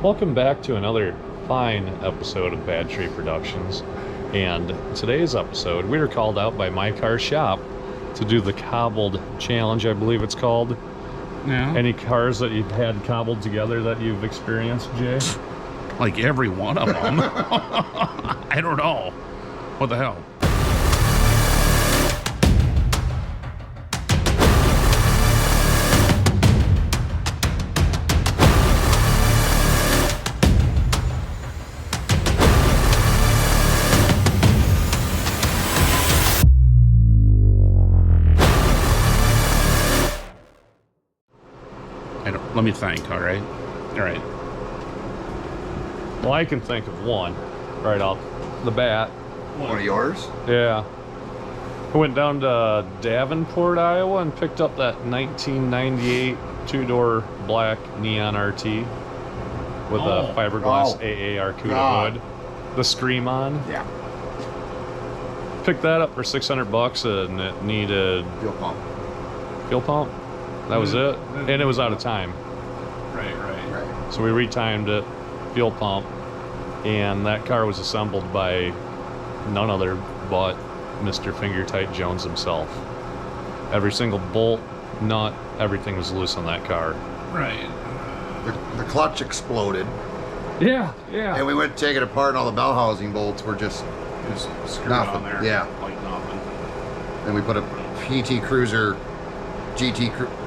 Welcome back to another fine episode of Bad Tree Productions. And today's episode, we were called out by My Car Shop to do the Cobbled challenge, I believe it's called. Yeah. Any cars that you've had cobbled together that you've experienced, Jay? Like every one of them. I don't know. What the hell? Let me think, all right? All right. Well, I can think of one right off the bat. One of yours? Yeah. I went down to Davenport, Iowa, and picked up that 1998 two-door black neon RT with a fiberglass AA Arcuda hood. The Scream on. Yeah. Picked that up for $600 and it needed Fuel pump. fuel pump. That was it. And it was out of time. Right. So we retimed it, fuel pump, and that car was assembled by none other but Mr. Finger Tight Jones himself. Every single bolt, nut, everything was loose on that car. Right. The clutch exploded. Yeah. And we went to take it apart, and all the bell housing bolts were just Screwed nothing. on there. Yeah. Like nothing. And we put a PT Cruiser,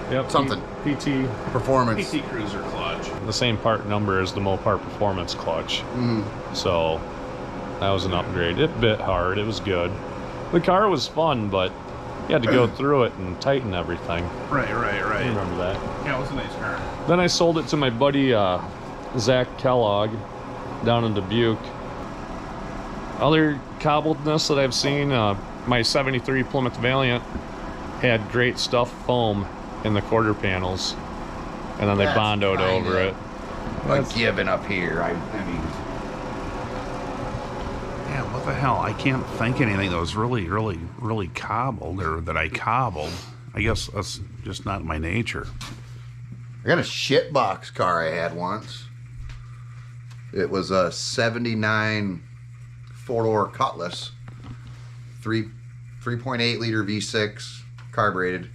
Yep. something. PT. Performance. PT Cruiser clutch. The same part number as the Mopar Performance clutch. So that was an upgrade. It bit hard. It was good. The car was fun, but you had to go through it and tighten everything. Right. I remember that. Yeah, it was a nice car. Then I sold it to my buddy Zach Kellogg down in Dubuque. Other cobbledness that I've seen, my 73 Plymouth Valiant had great stuffed foam in the quarter panels, and then they That's bondoed over it. Like giving up here. I mean, Yeah, what the hell? I can't think anything that was really cobbled or that I cobbled. I guess that's just not my nature. I got a shitbox car I had once. It was a 79 four-door Cutlass, 3.8 liter V6 carbureted.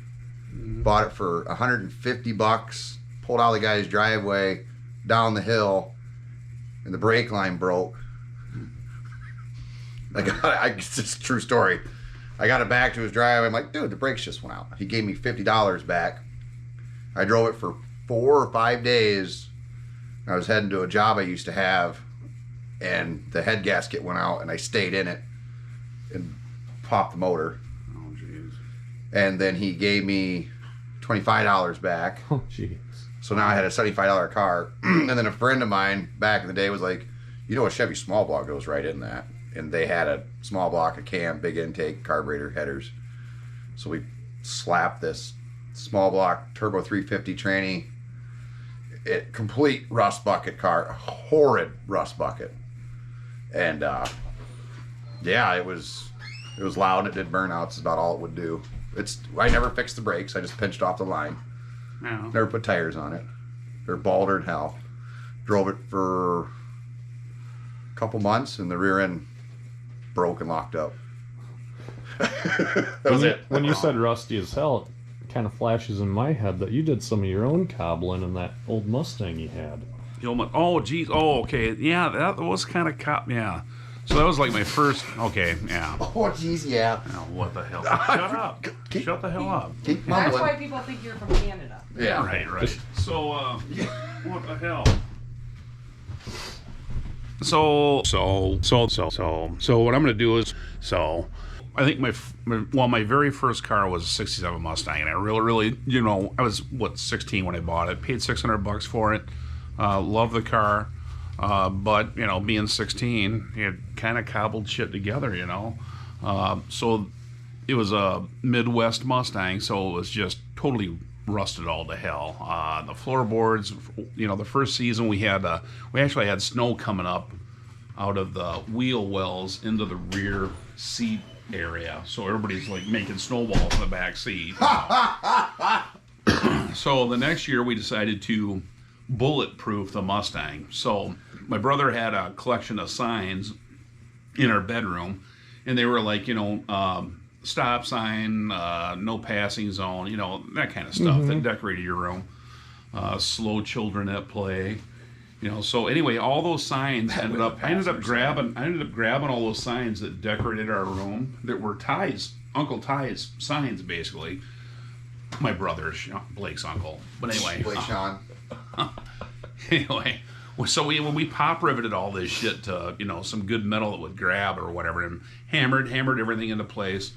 Bought it for $150. Pulled out of the guy's driveway down the hill, and the brake line broke. It's just a true story. I got it back to his driveway. I'm like, dude, the brakes just went out. He gave me $50 back. I drove it for 4 or 5 days. I was heading to a job I used to have, and the head gasket went out, and I stayed in it and popped the motor. Oh, jeez. And then he gave me $25 back. Oh, jeez. So now I had a $75 car. And then a friend of mine back in the day was like, you know, a Chevy small block goes right in that. And they had a small block, a cam, big intake, carburetor, headers. So we slapped this small block turbo 350 tranny. Complete rust bucket car. Horrid rust bucket. And yeah, it was loud. It did burnouts. It's about all it would do. I never fixed the brakes. I just pinched off the line. Yeah. Never put tires on it. They're baldered hell. Drove it for a couple months, and the rear end broke and locked up. That was it. When you said rusty as hell, it kind of flashes in my head that you did some of your own cobbling in that old Mustang you had. Oh, geez. Oh, okay. Yeah, that was kind of yeah. So that was like my first. Okay, yeah. Oh, geez, yeah. Oh, what the hell? Shut up. Shut the hell up. Keep That's mumbling. why people think you're from Canada. Yeah. Right. So, what the hell? So what I'm gonna do is, I think my very first car was a '67 Mustang, and I really, I was 16 when I bought it. Paid $600 for it. Loved the car, but being 16, it kind of cobbled shit together, So it was a Midwest Mustang, so it was just totally rusted all to hell. The floorboards, the first season we actually had snow coming up out of the wheel wells into the rear seat area, so everybody's like making snowballs in the back seat. So the next year we decided to bulletproof the Mustang. So my brother had a collection of signs in our bedroom, and they were like, stop sign, no passing zone, that kind of stuff that decorated your room. Slow children at play. So anyway, all those signs I ended up grabbing all those signs that decorated our room that were Uncle Ty's signs, basically. My brother's, Blake's uncle. But anyway. Blake Sean. Anyway, so we pop riveted all this shit to, some good metal that would grab or whatever, and hammered everything into place.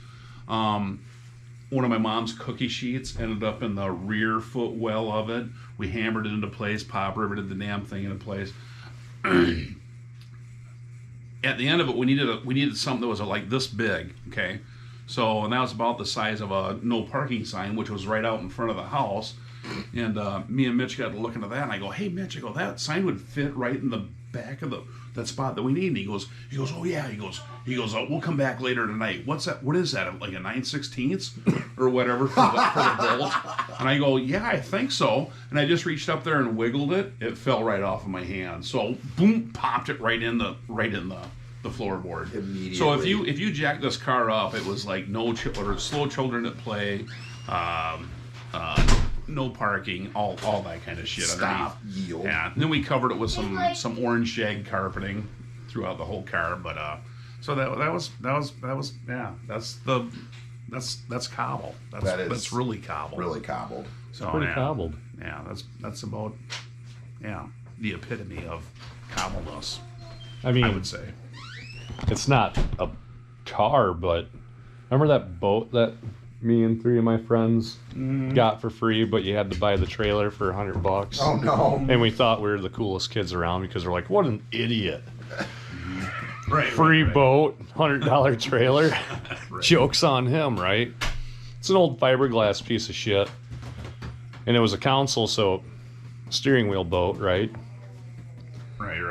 One of my mom's cookie sheets ended up in the rear footwell of it. We hammered it into place, pop riveted the damn thing into place. At the end of it, we needed something that was like this big, okay? So, and that was about the size of a no parking sign, which was right out in front of the house. And me and Mitch got to looking at that, and I go, "Hey, Mitch," I go, "that sign would fit right in the back of that spot that we need." And he goes, "Oh yeah," he goes, "Oh, we'll come back later tonight." "What's that? What is that? Like a 9/16 or whatever for the bolt?" And I go, "Yeah, I think so." And I just reached up there and wiggled it. It fell right off of my hand. So boom, popped it right in the floorboard. Immediately. So if you jack this car up, it was like slow children at play. No parking, all that kind of shit. Stop, underneath. yield. Yeah. And then we covered it with some orange shag carpeting throughout the whole car. But so that was yeah. That's cobble. That's really cobbled. Really cobbled. So Pretty cobbled. Yeah, that's about the epitome of cobbleness. I mean, I would say. It's not a car, but remember that boat that me and 3 of my friends got for free, but you had to buy the trailer for $100? Oh no! And we thought we were the coolest kids around because we're like, what an idiot! Right. Free boat, $100 trailer. Right. Joke's on him, right? It's an old fiberglass piece of shit, and it was a console, so steering wheel boat, right? Right.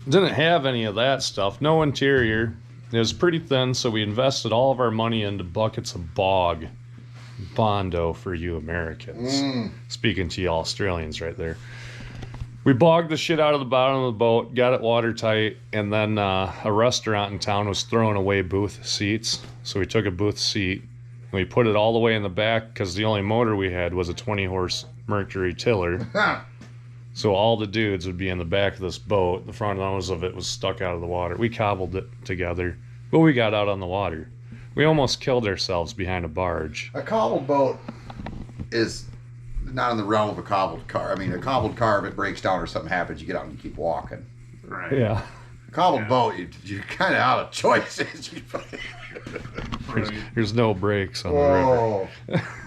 Didn't have any of that stuff. No interior. It was pretty thin, so we invested all of our money into buckets of bog. Bondo for you Americans. Speaking to you Australians right there. We bogged the shit out of the bottom of the boat, got it watertight, and then a restaurant in town was throwing away booth seats. So we took a booth seat, and we put it all the way in the back because the only motor we had was a 20-horse Mercury tiller. So all the dudes would be in the back of this boat. The front nose of it was stuck out of the water. We cobbled it together, but we got out on the water. We almost killed ourselves behind a barge. A cobbled boat is not in the realm of a cobbled car. I mean, a cobbled car, if it breaks down or something happens, you get out and you keep walking. Right. Yeah. A cobbled boat, you're kind of out of choices. There's no brakes on the river. Oh,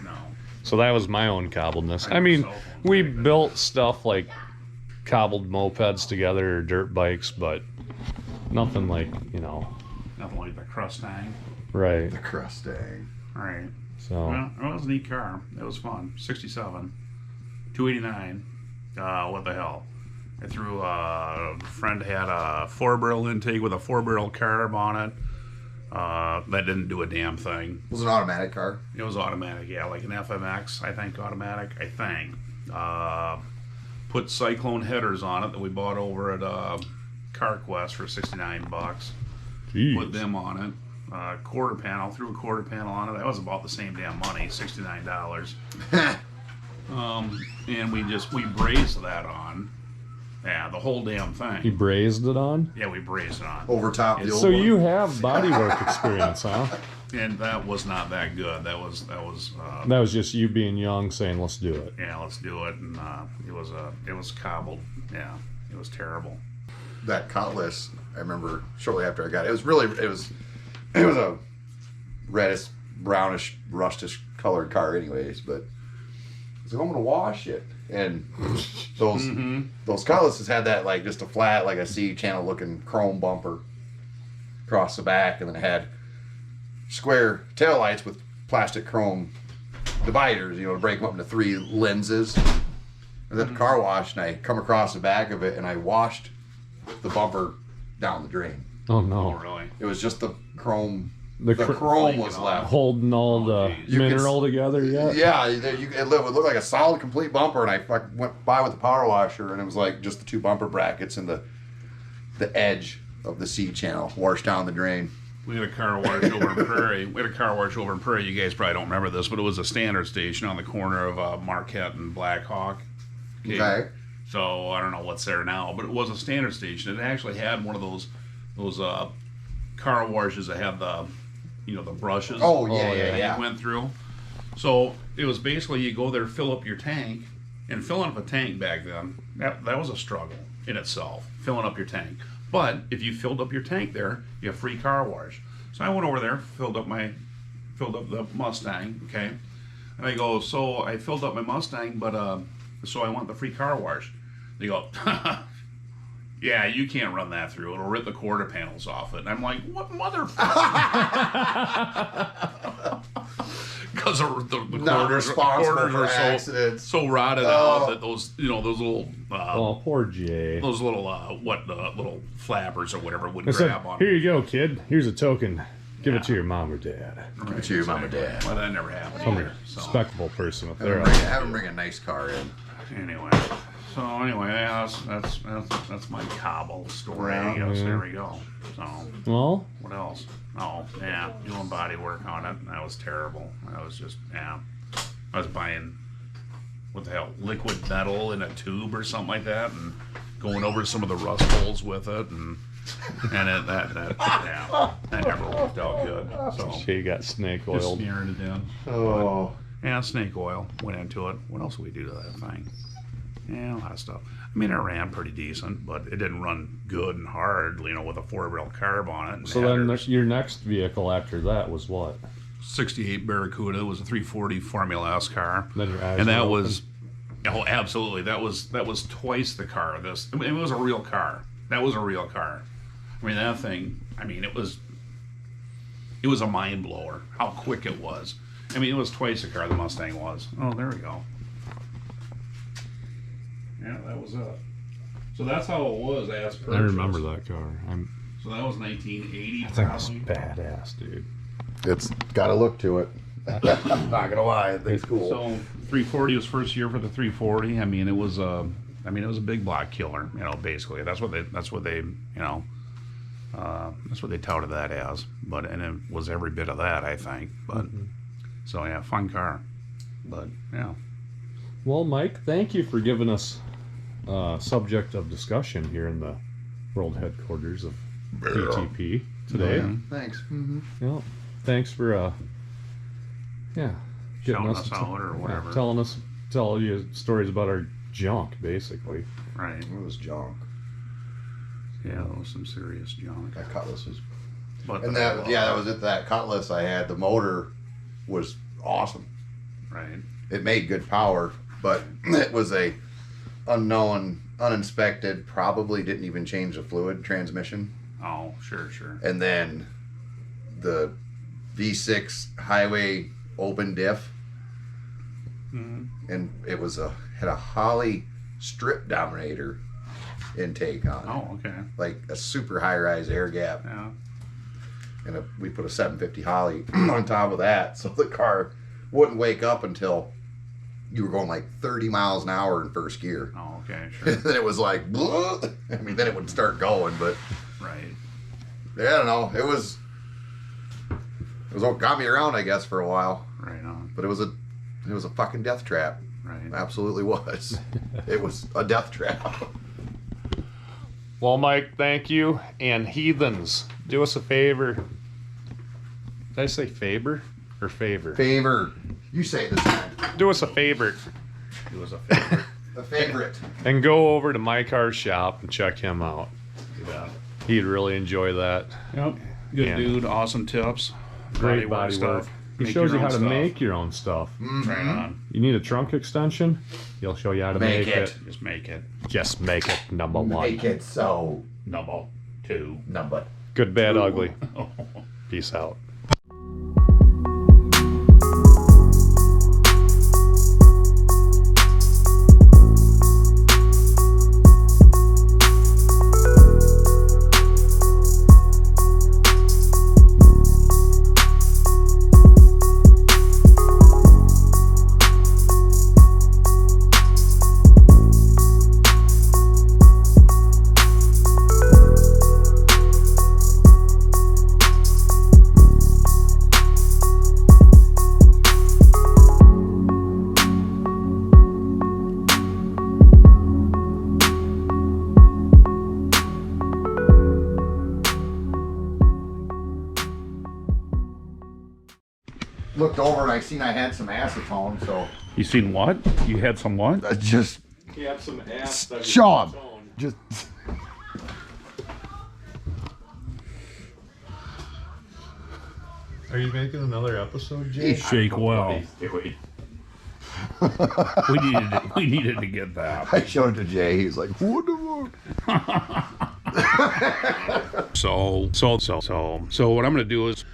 No. So that was my own cobbledness. I mean, we built stuff like cobbled mopeds together or dirt bikes, but nothing like, Nothing like the Crustang. right. the Crustang. Right. So, Well, it was a neat car. It was fun. 67. 289. What the hell? I threw a friend had a 4-barrel intake with a 4-barrel carb on it. That didn't do a damn thing. Was it an automatic car? It was automatic, yeah, like an FMX, I think, automatic, I think. Put Cyclone headers on it that we bought over at CarQuest for $69. geez. Put them on it. Quarter panel, threw a quarter panel on it. That was about the same damn money, $69. And we brazed that on. Yeah, the whole damn thing. You brazed it on? Yeah, we brazed it on. Over top the old So one? you have bodywork experience, huh? And that was not that good. That was That was just you being young saying, let's do it. yeah, let's do it. And it was cobbled. Yeah, it was terrible. That Cutlass, I remember shortly after I got it. It was a reddish, brownish, rustish colored car, anyways. But I was like, I'm gonna wash it, and those Cutlasses had that like just a flat, like a C channel looking chrome bumper across the back, and then it had square taillights with plastic chrome dividers, to break them up into 3 lenses. And then the car wash, and I come across the back of it, and I washed the bumper down the drain. Oh, Oh, no. really? It was just the chrome The chrome was left. Holding all the mineral together yet? Yeah, it would look like a solid, complete bumper, and I went by with the power washer, and it was like just the 2 bumper brackets and the edge of the C channel washed down the drain. We had a car wash over in Prairie. You guys probably don't remember this, but it was a standard station on the corner of Marquette and Black Hawk. Okay. So I don't know what's there now, but it was a standard station. It actually had one of those car washes that had the brushes. Oh yeah. You went through. So it was basically you go there, fill up your tank, and filling up a tank back then that was a struggle in itself, filling up your tank. But if you filled up your tank there, you have free car wash. So I went over there, filled up the Mustang, okay? And I go, so I filled up my Mustang, but so I want the free car wash. They go, yeah, you can't run that through. It'll rip the quarter panels off it. And I'm like, what motherfucker? Because the quarters are so rotted out that those little poor Jay. Those little little flappers or whatever would grab on. Here you go, kid. Here's a token. Give it to your mom or dad. Right, give it to your mom or dad. Well, that never happened. Some respectable person with their. Have them bring a nice car in. Anyway, that's my Cobbled story. I guess. There we go. So. Well. What else? Oh, yeah, doing body work on it. That was terrible. I was just, I was buying, what the hell, liquid metal in a tube or something like that, and going over some of the rust holes with it, and that never worked out good. So she got snake oil. Just smearing it in. Oh. Yeah, snake oil went into it. What else did we do to that thing? Yeah, a lot of stuff. I mean, it ran pretty decent, but it didn't run good and hard, with a 4-rail carb on it. And so then your next vehicle after that was what? 68 Barracuda. It was a 340 Formula S car. Then your eyes and that were was, oh, absolutely. That was twice the car. It was a real car. That was a real car. I mean, that thing, it was a mind blower how quick it was. I mean, it was twice the car the Mustang was. Oh, there we go. Yeah, that was it. So that's how it was as purchased. I remember that car. So that was 1980. I think it's badass, dude. It's got a look to it. Not gonna lie, it's cool. So 340 was first year for the 340. It was a big block killer. Basically that's what they touted that as. And it was every bit of that, I think. But so yeah, fun car. But yeah. Well, Mike, thank you for giving us subject of discussion here in the world headquarters of PTP today. Yeah, thanks. Mm-hmm. Yeah, thanks for getting shouting us out or whatever. Telling you stories about our junk, basically. Right. It was junk. Yeah, that was some serious junk. That Cutlass was. But that was it. That Cutlass I had, the motor was awesome. Right. It made good power, but it was a unknown, uninspected, probably didn't even change the fluid transmission. Oh, sure. And then the V6 highway open diff. And it was had a Holley strip dominator intake on it. Oh, okay. Like a super high-rise air gap. Yeah. And we put a 750 Holley on top of that, so the car wouldn't wake up until you were going like 30 miles an hour in first gear. Oh, okay, sure. Then it was like, then it would start going, but right. Yeah, I don't know. It was what got me around, I guess, for a while. Right on. But it was a fucking death trap. Right. It absolutely was. It was a death trap. Well, Mike, thank you. And heathens, do us a favor. Did I say favor or favor? Favor. You say it this time. Do us a favor. Do us a favor. A favorite. And go over to My Car Shop and check him out. Yeah. He'd really enjoy that. Yep. Good dude. Awesome tips. Great body work. He shows you how to make your own stuff. Mm-hmm. Right on. You need a trunk extension? He'll show you how to make it. Just make it. Just make it. Number one. Make it so. Number 2. Number. Good, bad, ugly. Peace out. looked over and I seen I had some acetone, so You seen what? You had some what? just He had some ass that Sean, just Are you making another episode, Jay? Shake well. Doing. We needed to get that. I showed it to Jay. He was like, "What the fuck?" So what I'm gonna do is